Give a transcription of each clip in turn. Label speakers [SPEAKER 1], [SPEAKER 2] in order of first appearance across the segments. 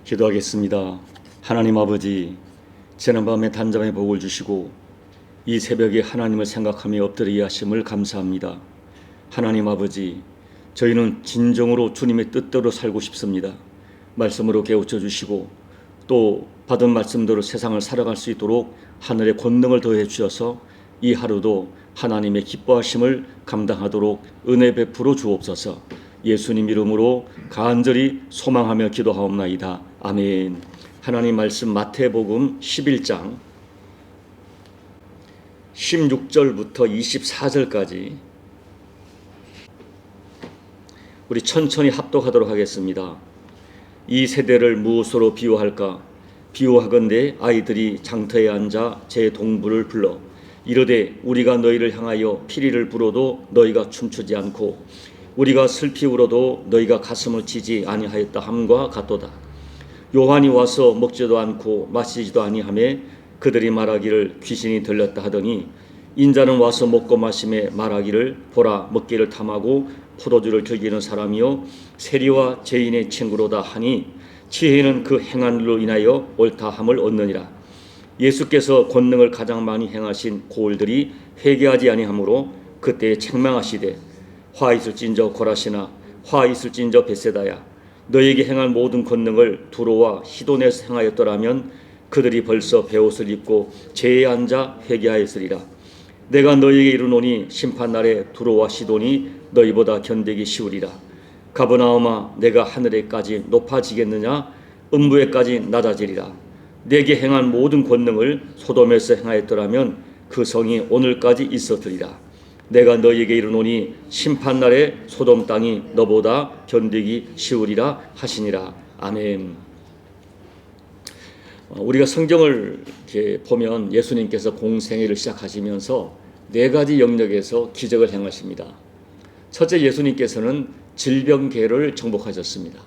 [SPEAKER 1] 기도하겠습니다. 하나님 아버지, 지난밤에 단잠에 복을 주시고 이 새벽에 하나님을 생각하며 엎드리게 하심을 감사합니다. 하나님 아버지, 저희는 진정으로 주님의 뜻대로 살고 싶습니다. 말씀으로 깨우쳐 주시고 또 받은 말씀대로 세상을 살아갈 수 있도록 하늘의 권능을 더해 주셔서 이 하루도 하나님의 기뻐하심을 감당하도록 은혜 베풀어 주옵소서. 예수님 이름으로 간절히 소망하며 기도하옵나이다. 아멘. 하나님 말씀 마태복음 11장 16절부터 24절까지 우리 천천히 합독하도록 하겠습니다. 이 세대를 무엇으로 비유할까? 비유하건대 아이들이 장터에 앉아 제 동부를 불러 이르되 우리가 너희를 향하여 피리를 불어도 너희가 춤추지 않고 우리가 슬피 울어도 너희가 가슴을 치지 아니하였다 함과 같도다. 요한이 와서 먹지도 않고 마시지도 아니하매 그들이 말하기를 귀신이 들렸다 하더니 인자는 와서 먹고 마심에 말하기를 보라 먹기를 탐하고 포도주를 즐기는 사람이요 세리와 죄인의 친구로다 하니 지혜는 그 행한 일로 인하여 옳다함을 얻느니라. 예수께서 권능을 가장 많이 행하신 고을들이 회개하지 아니하므로 그때에 책망하시되 화 있을진저 고라시나 화 있을진저 벳세다야 너에게 행한 모든 권능을 두로와 시돈에서 행하였더라면 그들이 벌써 베옷을 입고 제에 앉아 회개하였으리라. 내가 너희에게 이르노니 심판날에 두로와 시돈이 너희보다 견디기 쉬우리라. 가버나움아 내가 하늘에까지 높아지겠느냐 음부에까지 낮아지리라. 내게 행한 모든 권능을 소돔에서 행하였더라면 그 성이 오늘까지 있었으리라. 내가 너희에게 이르노니 심판날에 소돔 땅이 너보다 견디기 쉬우리라 하시니라. 아멘. 우리가 성경을 이렇게 보면 예수님께서 공생애를 시작하시면서 네 가지 영역에서 기적을 행하십니다. 첫째, 예수님께서는 질병계를 정복하셨습니다.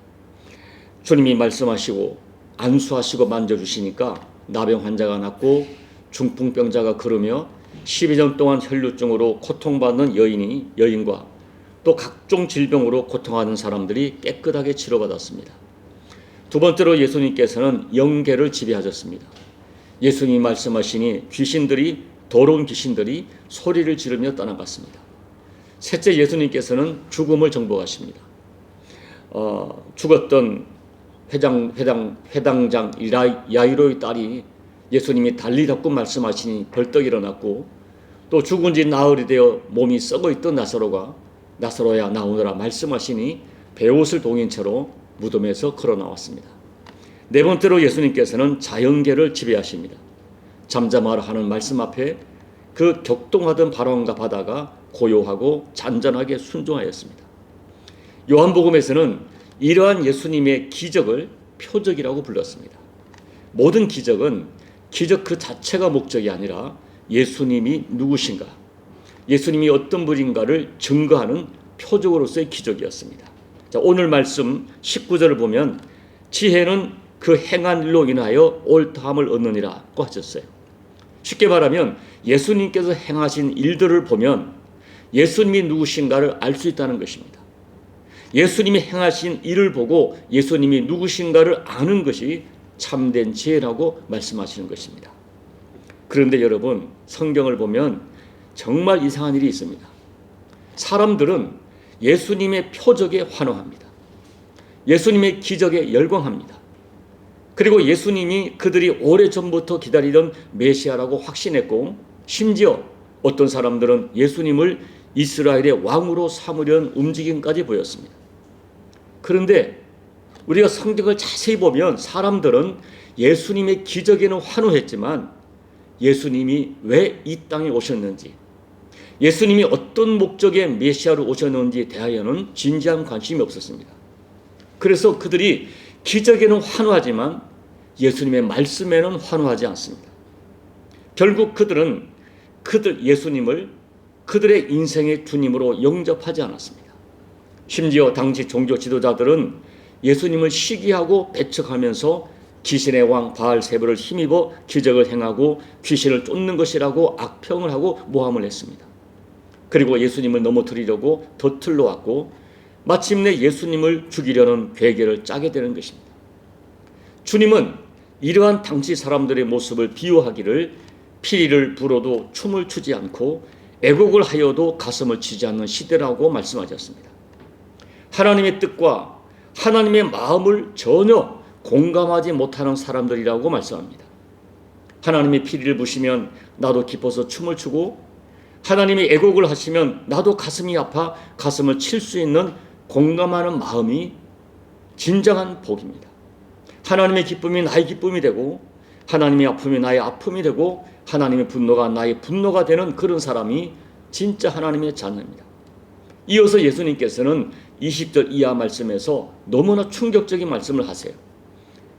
[SPEAKER 1] 주님이 말씀하시고 안수하시고 만져주시니까 나병 환자가 낫고 중풍병자가 걸으며 12년 동안 혈루증으로 고통받는 여인과 또 각종 질병으로 고통하는 사람들이 깨끗하게 치료받았습니다. 두 번째로 예수님께서는 영계를 지배하셨습니다. 예수님이 말씀하시니 더러운 귀신들이 소리를 지르며 떠나갔습니다. 셋째, 예수님께서는 죽음을 정복하십니다. 죽었던 회당장 야이로의 딸이 예수님이 달리 잡고 말씀하시니 벌떡 일어났고 또 죽은 지 나흘이 되어 몸이 썩어있던 나사로야 나오너라 말씀하시니 베옷을 동인 채로 무덤에서 걸어 나왔습니다. 네 번째로 예수님께서는 자연계를 지배하십니다. 잠잠하라 하는 말씀 앞에 그 격동하던 바람과 바다가 고요하고 잔잔하게 순종하였습니다. 요한복음에서는 이러한 예수님의 기적을 표적이라고 불렀습니다. 모든 기적은 기적 그 자체가 목적이 아니라 예수님이 누구신가, 예수님이 어떤 분인가를 증거하는 표적으로서의 기적이었습니다. 자, 오늘 말씀 19절을 보면 지혜는 그 행한 일로 인하여 옳다함을 얻느니라고 하셨어요. 쉽게 말하면 예수님께서 행하신 일들을 보면 예수님이 누구신가를 알 수 있다는 것입니다. 예수님이 행하신 일을 보고 예수님이 누구신가를 아는 것이 참된 지혜라고 말씀하시는 것입니다. 그런데 여러분, 성경을 보면 정말 이상한 일이 있습니다. 사람들은 예수님의 표적에 환호합니다. 예수님의 기적에 열광합니다. 그리고 예수님이 그들이 오래전부터 기다리던 메시아라고 확신했고 심지어 어떤 사람들은 예수님을 이스라엘의 왕으로 삼으려는 움직임까지 보였습니다. 그런데 우리가 성경을 자세히 보면 사람들은 예수님의 기적에는 환호했지만 예수님이 왜 이 땅에 오셨는지, 예수님이 어떤 목적의 메시아로 오셨는지에 대하여는 진지한 관심이 없었습니다. 그래서 그들이 기적에는 환호하지만 예수님의 말씀에는 환호하지 않습니다. 결국 그들은 예수님을 그들의 인생의 주님으로 영접하지 않았습니다. 심지어 당시 종교 지도자들은 예수님을 시기하고 배척하면서 귀신의 왕 바알세불을 힘입어 기적을 행하고 귀신을 쫓는 것이라고 악평을 하고 모함을 했습니다. 그리고 예수님을 넘어뜨리려고 덫을 놓았고 마침내 예수님을 죽이려는 계획을 짜게 되는 것입니다. 주님은 이러한 당시 사람들의 모습을 비유하기를 피리를 불어도 춤을 추지 않고 애곡을 하여도 가슴을 치지 않는 시대라고 말씀하셨습니다. 하나님의 뜻과 하나님의 마음을 전혀 공감하지 못하는 사람들이라고 말씀합니다. 하나님의 피리를 부시면 나도 기뻐서 춤을 추고 하나님이 애곡을 하시면 나도 가슴이 아파 가슴을 칠 수 있는 공감하는 마음이 진정한 복입니다. 하나님의 기쁨이 나의 기쁨이 되고 하나님의 아픔이 나의 아픔이 되고 하나님의 분노가 나의 분노가 되는 그런 사람이 진짜 하나님의 자녀입니다. 이어서 예수님께서는 20절 이하 말씀에서 너무나 충격적인 말씀을 하세요.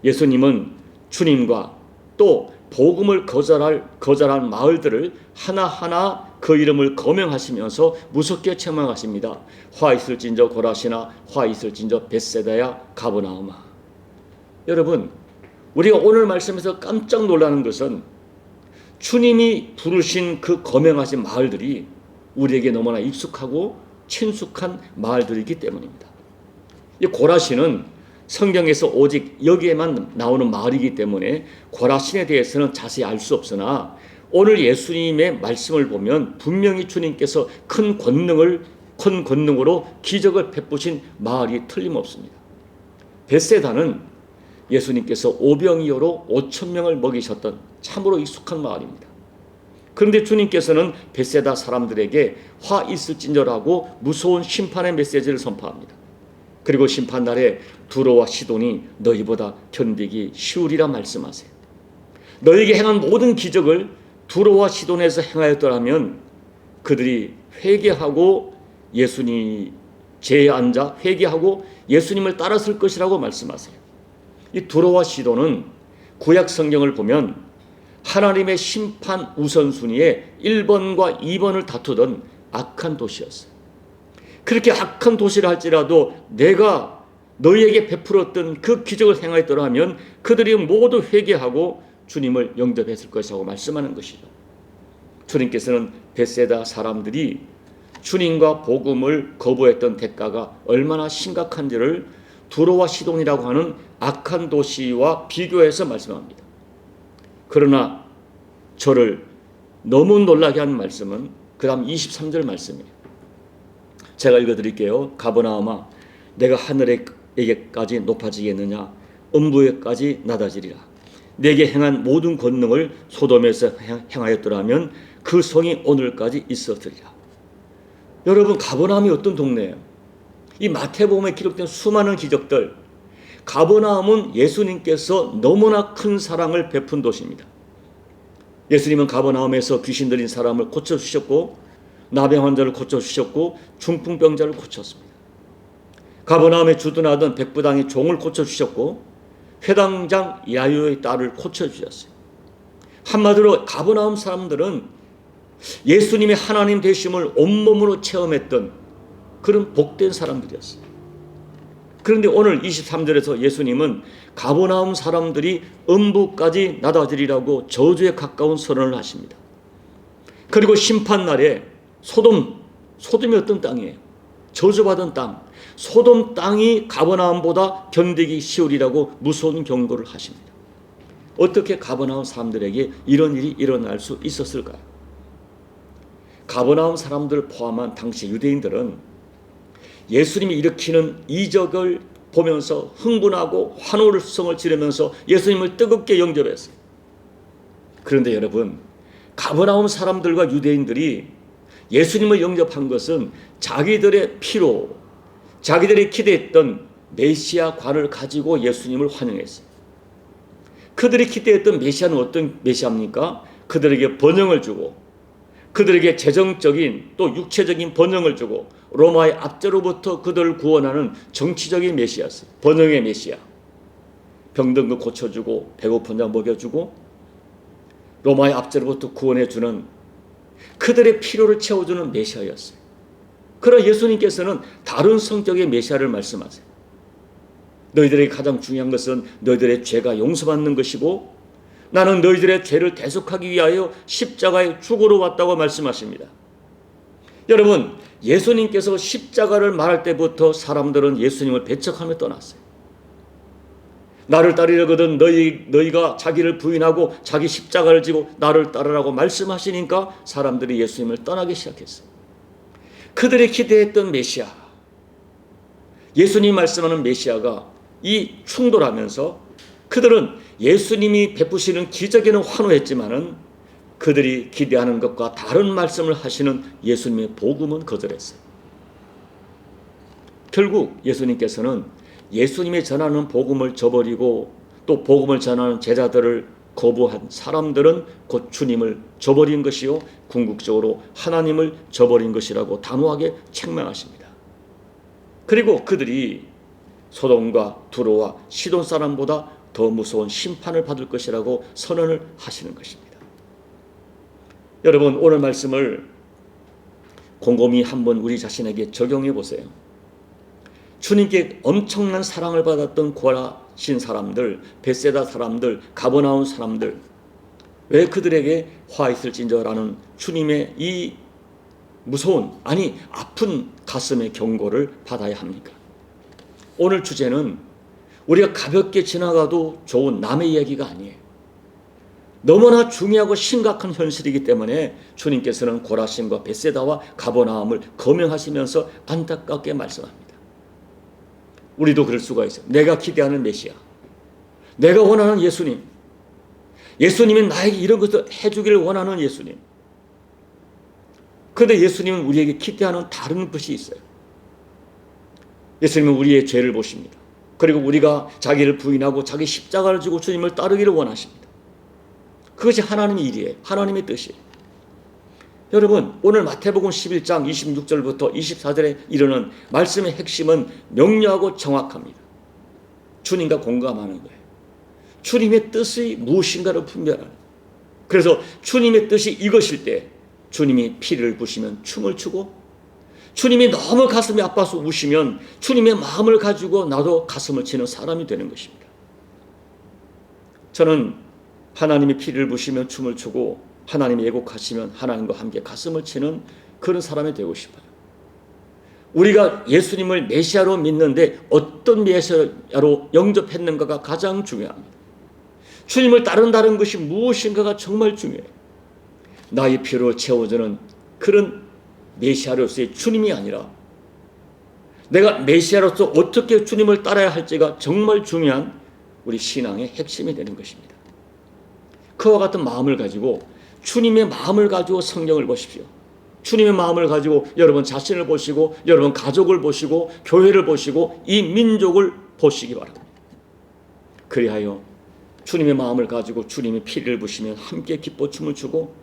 [SPEAKER 1] 예수님은 주님과 또 복음을 거절한 마을들을 하나하나 그 이름을 거명하시면서 무섭게 책망하십니다. 화 있을진저 고라시나 화 있을진저 벳세다야 가버나움아. 여러분, 우리가 오늘 말씀에서 깜짝 놀라는 것은 주님이 부르신 그 거명하신 마을들이 우리에게 너무나 익숙하고 친숙한 마을들이기 때문입니다. 이 고라시는 성경에서 오직 여기에만 나오는 마을이기 때문에 고라신에 대해서는 자세히 알 수 없으나 오늘 예수님의 말씀을 보면 분명히 주님께서 큰 권능으로 기적을 베푸신 마을이 틀림없습니다. 벳세다는 예수님께서 오병이어로 5,000명을 먹이셨던 참으로 익숙한 마을입니다. 그런데 주님께서는 벳세다 사람들에게 화 있을진저라고 무서운 심판의 메시지를 선포합니다. 그리고 심판날에 두로와 시돈이 너희보다 견디기 쉬우리라 말씀하세요. 너희에게 행한 모든 기적을 두로와 시돈에서 행하였더라면 그들이 회개하고 예수님 제에 앉아 회개하고 예수님을 따랐을 것이라고 말씀하세요. 이 두로와 시돈은 구약 성경을 보면 하나님의 심판 우선순위에 1번과 2번을 다투던 악한 도시였어요. 그렇게 악한 도시를 할지라도 내가 너희에게 베풀었던 그 기적을 행하였더라면 그들이 모두 회개하고 주님을 영접했을 것이라고 말씀하는 것이죠. 주님께서는 벳세다 사람들이 주님과 복음을 거부했던 대가가 얼마나 심각한지를 두로와 시돈이라고 하는 악한 도시와 비교해서 말씀합니다. 그러나 저를 너무 놀라게 하는 말씀은 그 다음 23절 말씀이에요. 제가 읽어드릴게요. 가버나움아 내가 하늘에게까지 높아지겠느냐 음부에까지 낮아지리라. 내게 행한 모든 권능을 소돔에서 행하였더라면 그 성이 오늘까지 있었으리라. 여러분, 가버나움이 어떤 동네예요? 이 마태복음에 기록된 수많은 기적들, 가버나움은 예수님께서 너무나 큰 사랑을 베푼 도시입니다. 예수님은 가버나움에서 귀신 들린 사람을 고쳐주셨고 나병 환자를 고쳐주셨고 중풍병자를 고쳤습니다. 가버나움에 주둔하던 백부당의 종을 고쳐주셨고 회당장 야유의 딸을 고쳐주셨어요. 한마디로 가버나움 사람들은 예수님의 하나님 되심을 온몸으로 체험했던 그런 복된 사람들이었어요. 그런데 오늘 23절에서 예수님은 가버나움 사람들이 음부까지 낮아지리라고 저주에 가까운 선언을 하십니다. 그리고 심판날에 소돔이 어떤 땅이에요? 저주받은 땅. 소돔 땅이 가버나움보다 견디기 쉬우리라고 무서운 경고를 하십니다. 어떻게 가버나움 사람들에게 이런 일이 일어날 수 있었을까요? 가버나움 사람들을 포함한 당시 유대인들은 예수님이 일으키는 이적을 보면서 흥분하고 환호성을 지르면서 예수님을 뜨겁게 영접했어요. 그런데 여러분, 가버나움 사람들과 유대인들이 예수님을 영접한 것은 자기들의 피로 자기들이 기대했던 메시아관을 가지고 예수님을 환영했어요. 그들이 기대했던 메시아는 어떤 메시아입니까? 그들에게 번영을 주고 그들에게 재정적인 또 육체적인 번영을 주고 로마의 압제로부터 그들을 구원하는 정치적인 메시아였어요. 번영의 메시아. 병든 거 고쳐주고 배고픈 자 먹여주고 로마의 압제로부터 구원해주는 그들의 필요를 채워주는 메시아였어요. 그러나 예수님께서는 다른 성격의 메시아를 말씀하세요. 너희들에게 가장 중요한 것은 너희들의 죄가 용서받는 것이고 나는 너희들의 죄를 대속하기 위하여 십자가에 죽으러 왔다고 말씀하십니다. 여러분, 예수님께서 십자가를 말할 때부터 사람들은 예수님을 배척하며 떠났어요. 나를 따르려거든 너희가 자기를 부인하고 자기 십자가를 지고 나를 따르라고 말씀하시니까 사람들이 예수님을 떠나기 시작했어요. 그들이 기대했던 메시아, 예수님이 말씀하는 메시아가 이 충돌하면서 그들은 예수님이 베푸시는 기적에는 환호했지만은 그들이 기대하는 것과 다른 말씀을 하시는 예수님의 복음은 거절했어요. 결국 예수님께서는 예수님이 전하는 복음을 저버리고 또 복음을 전하는 제자들을 거부한 사람들은 곧 주님을 저버린 것이요 궁극적으로 하나님을 저버린 것이라고 단호하게 책망하십니다. 그리고 그들이 소돔과 두로와 시돈 사람보다 더 무서운 심판을 받을 것이라고 선언을 하시는 것입니다. 여러분, 오늘 말씀을 곰곰이 한번 우리 자신에게 적용해 보세요. 주님께 엄청난 사랑을 받았던 고라신 사람들, 벳세다 사람들, 가버나움 사람들, 왜 그들에게 화 있을진저라는 주님의 이 무서운, 아니 아픈 가슴의 경고를 받아야 합니까? 오늘 주제는 우리가 가볍게 지나가도 좋은 남의 이야기가 아니에요. 너무나 중요하고 심각한 현실이기 때문에 주님께서는 고라신과 벳세다와 가버나움을 거명하시면서 안타깝게 말씀합니다. 우리도 그럴 수가 있어요. 내가 기대하는 메시아, 내가 원하는 예수님, 예수님이 나에게 이런 것을 해주기를 원하는 예수님. 그런데 예수님은 우리에게 기대하는 다른 것이 있어요. 예수님은 우리의 죄를 보십니다. 그리고 우리가 자기를 부인하고 자기 십자가를 지고 주님을 따르기를 원하십니다. 그것이 하나님의 일이에요. 하나님의 뜻이에요. 여러분, 오늘 마태복음 11장 26절부터 24절에 이르는 말씀의 핵심은 명료하고 정확합니다. 주님과 공감하는 거예요. 주님의 뜻이 무엇인가를 분별하는 거예요. 그래서 주님의 뜻이 이것일 때 주님이 피를 부시면 춤을 추고, 주님이 너무 가슴이 아파서 우시면 주님의 마음을 가지고 나도 가슴을 치는 사람이 되는 것입니다. 저는 하나님이 피를 부시면 춤을 추고 하나님이 예곡하시면 하나님과 함께 가슴을 치는 그런 사람이 되고 싶어요. 우리가 예수님을 메시아로 믿는데 어떤 메시아로 영접했는가가 가장 중요합니다. 주님을 따른다는 것이 무엇인가가 정말 중요해요. 나의 피로 채워주는 그런 메시아로서의 주님이 아니라 내가 메시아로서 어떻게 주님을 따라야 할지가 정말 중요한 우리 신앙의 핵심이 되는 것입니다. 그와 같은 마음을 가지고, 주님의 마음을 가지고 성경을 보십시오. 주님의 마음을 가지고 여러분 자신을 보시고 여러분 가족을 보시고 교회를 보시고 이 민족을 보시기 바랍니다. 그리하여 주님의 마음을 가지고 주님이 피를 부시면 함께 기뻐 춤을 추고,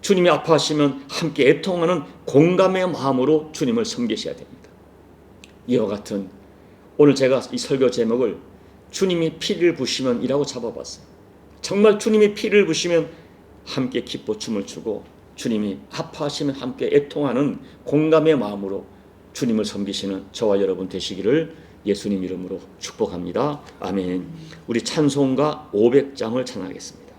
[SPEAKER 1] 주님이 아파하시면 함께 애통하는 공감의 마음으로 주님을 섬기셔야 됩니다. 이와 같은, 오늘 제가 이 설교 제목을 주님이 피를 부시면 이라고 잡아봤어요. 정말 주님이 피를 부시면 함께 기뻐 춤을 추고, 주님이 아파하시면 함께 애통하는 공감의 마음으로 주님을 섬기시는 저와 여러분 되시기를 예수님 이름으로 축복합니다. 아멘. 우리 찬송가 500장을 찬양하겠습니다.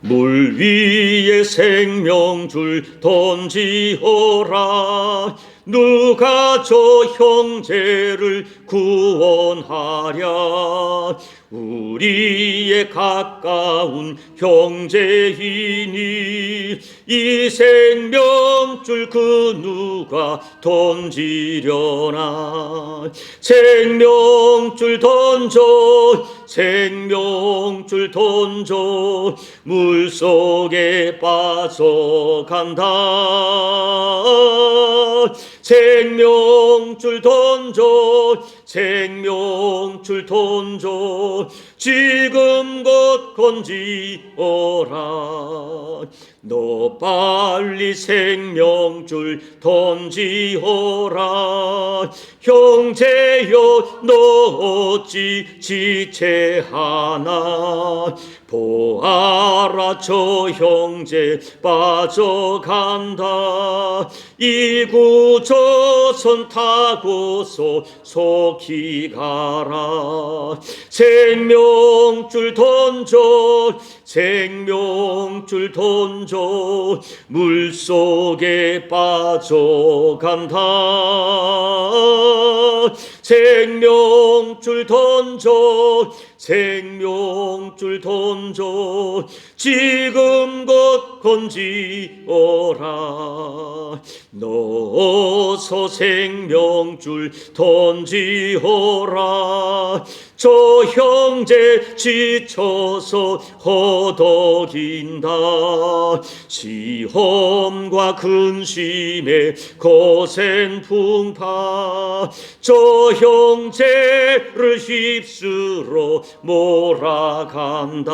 [SPEAKER 1] 물 위에 생명줄 던지어라. 누가 저 형제를 구원하랴. 우리의 가까운 형제이니 이 생명줄 그 누가 던지려나. 생명줄 던져, 생명줄 던져, 물속에 빠져간다. 생명줄 던져, 생명줄 던져, 지금 곧 건지어라. 너 빨리 생명줄 던지어라. 형제여 너 어찌 지체하나. 보아라 저 형제 빠져간다. 이구저선 타고서 속히 가라. 생명줄 던져, 생명줄 던져, 던져 물속에 빠져간다. 생명줄 던져 생명줄 던져 지금 곧 건지어라. 넣어서 생명줄 던지어라. 저 형제 지쳐서 허덕인다. 시험과 근심에 거센 풍파 저 형제를 휩쓸어 몰아간다.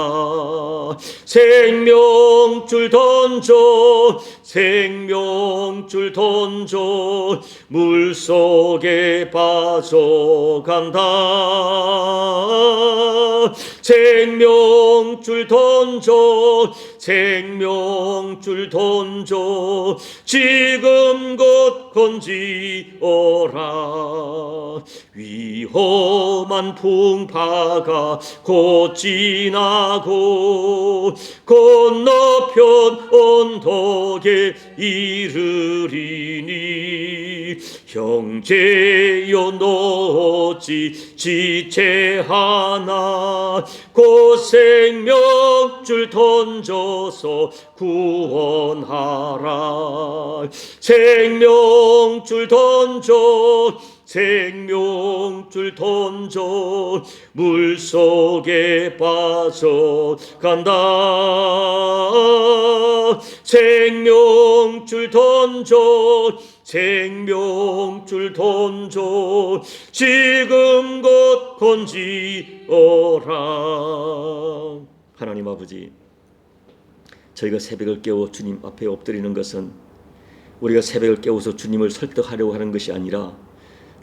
[SPEAKER 1] 생명줄 던져 생명줄 던져 물속에 빠져간다. 생명줄 던져 생명줄 던져 지금 곧 건지어라. 위험한 풍파가 곧 지나고 건너편 언덕에 이르리니 형제여 너 어찌 지체하나. 곧 생명줄 던져서 구원하라. 생명줄 던져 생명줄 던져 물속에 빠져간다. 생명줄 던져 생명줄 던져 지금 곧 건지어라. 하나님 아버지, 저희가 새벽을 깨워 주님 앞에 엎드리는 것은 우리가 새벽을 깨워서 주님을 설득하려고 하는 것이 아니라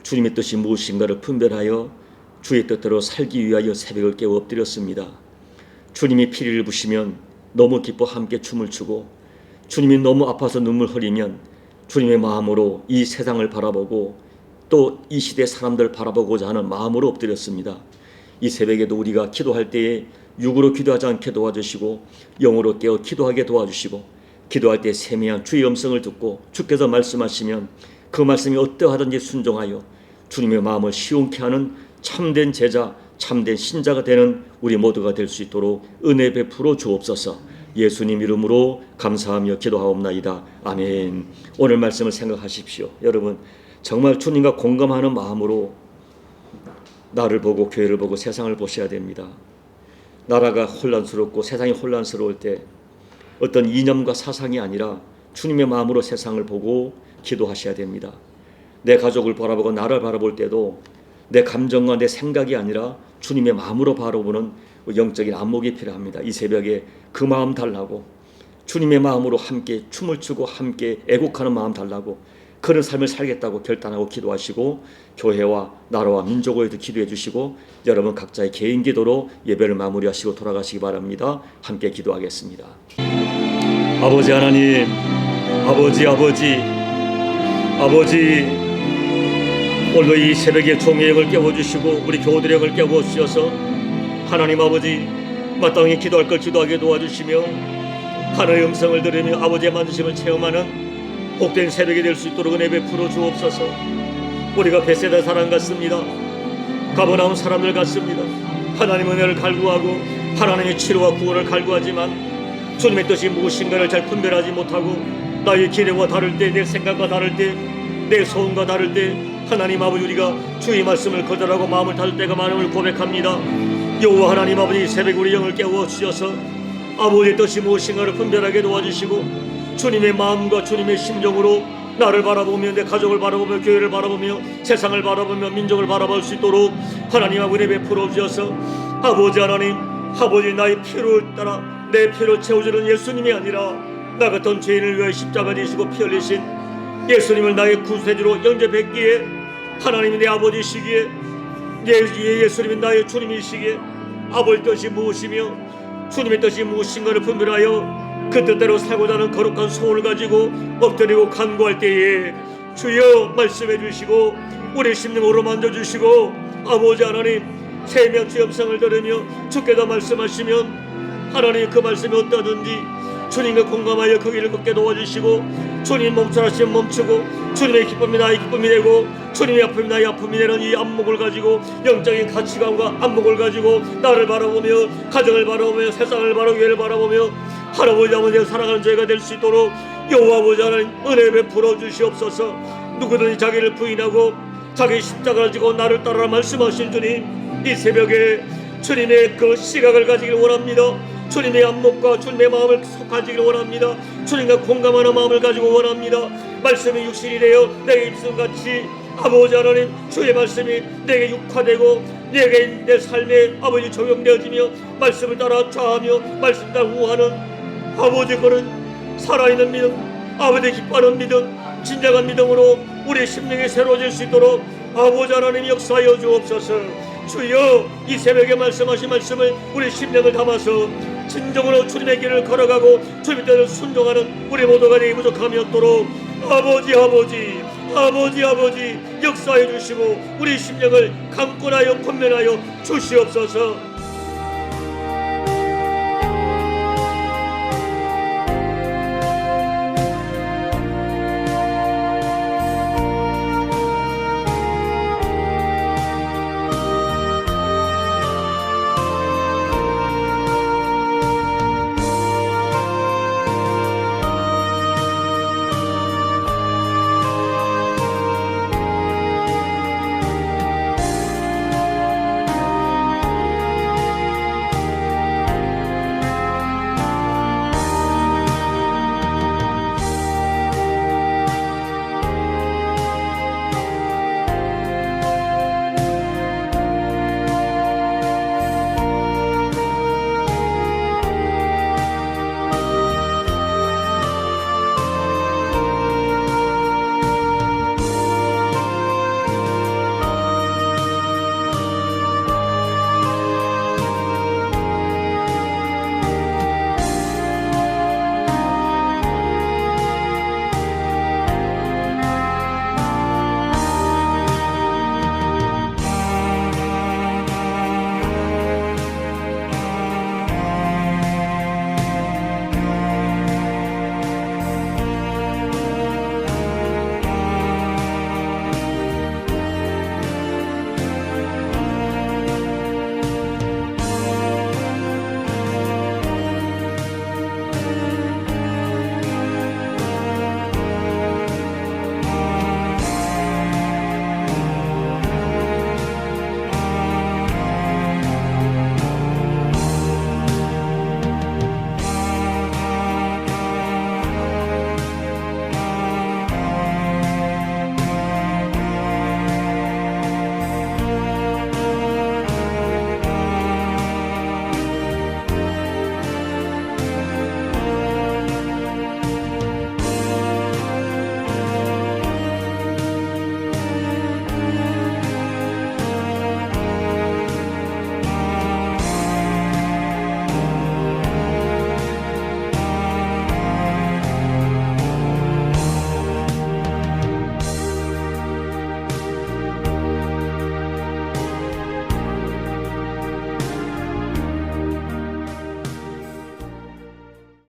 [SPEAKER 1] 주님의 뜻이 무엇인가를 분별하여 주의 뜻대로 살기 위하여 새벽을 깨워 엎드렸습니다. 주님이 피리를 부시면 너무 기뻐 함께 춤을 추고, 주님이 너무 아파서 눈물 흘리면 주님의 마음으로 이 세상을 바라보고 또 이 시대 사람들 바라보고자 하는 마음으로 엎드렸습니다. 이 새벽에도 우리가 기도할 때에 육으로 기도하지 않게 도와주시고 영으로 깨어 기도하게 도와주시고, 기도할 때 세미한 주의 음성을 듣고 주께서 말씀하시면 그 말씀이 어떠하든지 순종하여 주님의 마음을 시원케 하는 참된 제자, 참된 신자가 되는 우리 모두가 될 수 있도록 은혜 베풀어 주옵소서. 예수님 이름으로 감사하며 기도하옵나이다. 아멘. 오늘 말씀을 생각하십시오. 여러분, 정말 주님과 공감하는 마음으로 나를 보고 교회를 보고 세상을 보셔야 됩니다. 나라가 혼란스럽고 세상이 혼란스러울 때 어떤 이념과 사상이 아니라 주님의 마음으로 세상을 보고 기도하셔야 됩니다. 내 가족을 바라보고 나를 바라볼 때도 내 감정과 내 생각이 아니라 주님의 마음으로 바라보는 영적인 안목이 필요합니다. 이 새벽에 그 마음 달라고, 주님의 마음으로 함께 춤을 추고 함께 애곡하는 마음 달라고, 그런 삶을 살겠다고 결단하고 기도하시고 교회와 나라와 민족을 위해서 기도해 주시고, 여러분 각자의 개인 기도로 예배를 마무리하시고 돌아가시기 바랍니다. 함께 기도하겠습니다. 아버지 하나님, 아버지 오늘도 이 새벽에 종의 영을 깨워주시고 우리 교우들의 영을 깨워주셔서 하나님 아버지 마땅히 기도할 걸 기도하게 도와주시며 하나님의 음성을 들으며 아버지의 만지심을 체험하는 복된 새벽이 될 수 있도록 은혜 베풀어 주옵소서. 우리가 베세다 사람 같습니다. 가버나움 사람들 같습니다. 하나님의 은혜를 갈구하고 하나님의 치료와 구원을 갈구하지만 주님의 뜻이 무엇인가를 잘 분별하지 못하고 나의 기대와 다를 때, 내 생각과 다를 때, 내 소원과 다를 때 하나님 아버지 우리가 주의 말씀을 거절하고 마음을 닫을 때가 많음을 고백합니다. 여호와 하나님 아버지, 새벽 우리 영을 깨워 주셔서 아버지의 뜻이 무엇인가를 분별하게 도와주시고 주님의 마음과 주님의 심정으로 나를 바라보며 내 가족을 바라보며 교회를 바라보며 세상을 바라보며 민족을 바라볼 수 있도록 하나님 아버지 베풀어 주셔서 아버지 하나님, 아버지 나의 필요를 따라 내 필요를 채워주는 예수님이 아니라 나 같은 죄인을 위하여 십자가 지시고 피 흘리신 예수님을 나의 구세주로 영접했기에 하나님이 내 아버지시기에 예수님이 나의 주님이시기에 아버지 뜻이 무엇이며 주님의 뜻이 무엇인가를 분별하여 그 뜻대로 살고자 하는 거룩한 소원을 가지고 엎드리고 간구할 때에 주여 말씀해 주시고 우리 심령 어루만져 주시고 아버지 하나님 세미한 주의 음성을 들으며 주께서 말씀하시면 하나님 그 말씀이 어떠든지 주님과 공감하여 그 길을 걷게 도와주시고, 주님 멈춰라시면 멈추고, 주님의 기쁨이 나의 기쁨이 되고, 주님의 아픔이 나의 아픔이 되는 이 안목을 가지고, 영적인 가치관과 안목을 가지고 나를 바라보며, 가정을 바라보며, 세상을 바라보며, 교회를 바라보며 할아버지 아버지가 살아가는 저희가 될 수 있도록 여호와 아버지 하나님 은혜 베풀어 주시옵소서. 누구든지 자기를 부인하고 자기 십자가를 지고 나를 따르라 말씀하신 주님, 이 새벽에 주님의 그 시각을 가지길 원합니다. 주님의 안목과 주님의 마음을 가지길 원합니다. 주님과 공감하는 마음을 가지고 원합니다. 말씀이 육신이 되어 내게 임승같이 아버지 하나님 주의 말씀이 내게 육화되고 내게 내 삶에 아버지 적용되어지며 말씀을 따라 좌하며 말씀을 따라 우하는 아버지 그런 살아있는 믿음, 아버지 기뻐하는 믿음, 진정한 믿음으로 우리 심령이 새로워질 수 있도록 아버지 하나님 역사하여 주옵소서. 주여, 이 새벽에 말씀하신 말씀을 우리 심령을 담아서 진정으로 주님의 길을 걸어가고 주님의 뜻을 순종하는 우리 모두가 되기 부족함이 없도록 아버지 역사해 주시고 우리 심령을 강권하여 권면하여 주시옵소서.